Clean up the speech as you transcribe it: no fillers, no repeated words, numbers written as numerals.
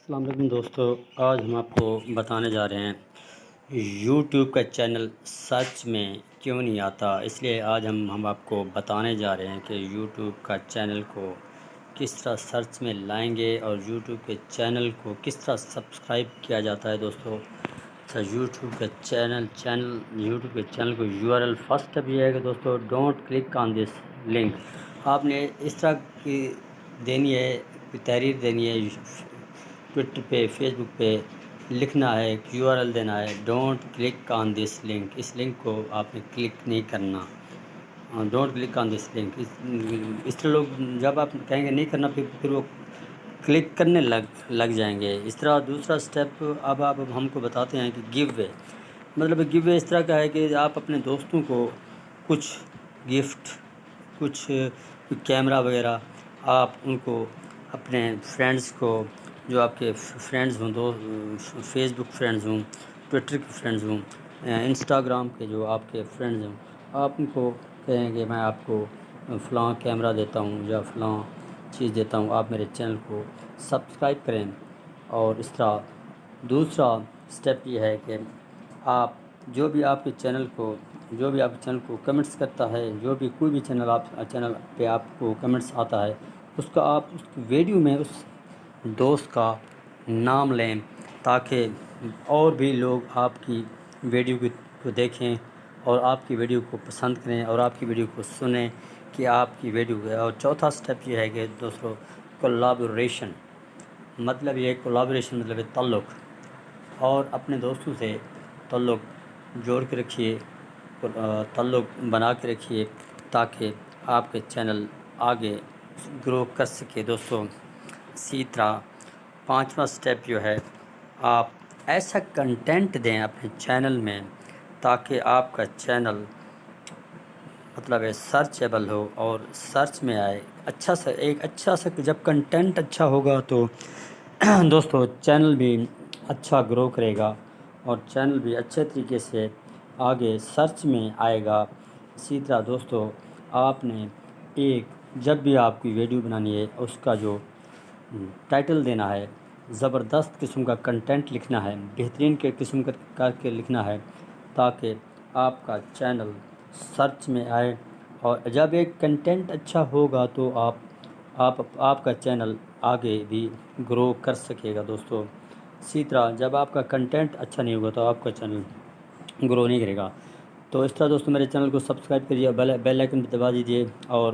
السلام علیکم دوستو، آج ہم آپ کو بتانے جا رہے ہیں یوٹیوب کا چینل سرچ میں کیوں نہیں آتا۔ اس لیے آج ہم آپ کو بتانے جا رہے ہیں کہ یوٹیوب کا چینل کو کس طرح سرچ میں لائیں گے اور یوٹیوب کے چینل کو کس طرح سبسکرائب کیا جاتا ہے۔ دوستو یوٹیوب کے یوٹیوب کے چینل کو URL فرسٹ اسٹیپ یہ ہے کہ دوستو don't click on this link. آپ نے اس طرح کی دینی ہے، تحریر دینی ہے، ٹویٹر پہ، فیس بک پہ لکھنا ہے، URL دینا ہے، don't click on this link. اس لنک کو آپ نے کلک نہیں کرنا، don't click on this link. اس طرح لوگ جب آپ کہیں گے نہیں کرنا پھر وہ کلک کرنے لگ جائیں گے۔ اس طرح دوسرا سٹیپ اب ہم کو بتاتے ہیں کہ گیو وے، مطلب گیو وے اس طرح کا ہے کہ آپ اپنے دوستوں کو کچھ گفٹ، کچھ کیمرہ وغیرہ آپ ان کو، اپنے فرینڈز کو، جو آپ کے فرینڈز ہوں، فیس بک فرینڈز ہوں، ٹویٹر کے فرینڈز ہوں، انسٹاگرام کے جو آپ کے فرینڈز ہوں، آپ ان کو کہیں کہ میں آپ کو فلاں کیمرہ دیتا ہوں یا فلاں چیز دیتا ہوں، آپ میرے چینل کو سبسکرائب کریں۔ اور اس طرح دوسرا سٹیپ یہ ہے کہ آپ جو بھی آپ کے چینل کو کمنٹس کرتا ہے، جو بھی کوئی بھی چینل پہ آپ کو کمنٹس آتا ہے، اس کا آپ اس ویڈیو میں اس دوست کا نام لیں، تاکہ اور بھی لوگ آپ کی ویڈیو کو دیکھیں اور آپ کی ویڈیو کو پسند کریں اور آپ کی ویڈیو کو سنیں کہ آپ کی ویڈیو ہے۔ اور چوتھا سٹیپ یہ ہے کہ دوستو کولیبوریشن، مطلب ہے تعلق، اور اپنے دوستوں سے تعلق جوڑ کے رکھیے، تعلق بنا کے رکھیے تاکہ آپ کے چینل آگے گرو کر سکے۔ دوستو اسی طرح پانچواں سٹیپ جو ہے، آپ ایسا کنٹینٹ دیں اپنے چینل میں تاکہ آپ کا چینل سرچیبل ہو اور سرچ میں آئے۔ اچھا سا جب کنٹینٹ اچھا ہوگا تو دوستو چینل بھی اچھا گرو کرے گا اور چینل بھی اچھے طریقے سے آگے سرچ میں آئے گا۔ اسی طرح دوستو آپ نے جب بھی آپ کی ویڈیو بنانی ہے، اس کا جو ٹائٹل دینا ہے، زبردست قسم کا کنٹینٹ لکھنا ہے، بہترین کے قسم کا کے لکھنا ہے تاکہ آپ کا چینل سرچ میں آئے۔ اور جب ایک کنٹینٹ اچھا ہوگا تو آپ کا چینل آگے بھی گرو کر سکے گا۔ دوستو اسی طرح جب آپ کا کنٹینٹ اچھا نہیں ہوگا تو آپ کا چینل گرو نہیں کرے گا۔ تو اس طرح دوستو میرے چینل کو سبسکرائب کریے، بیل آئکن دبا دیجیے اور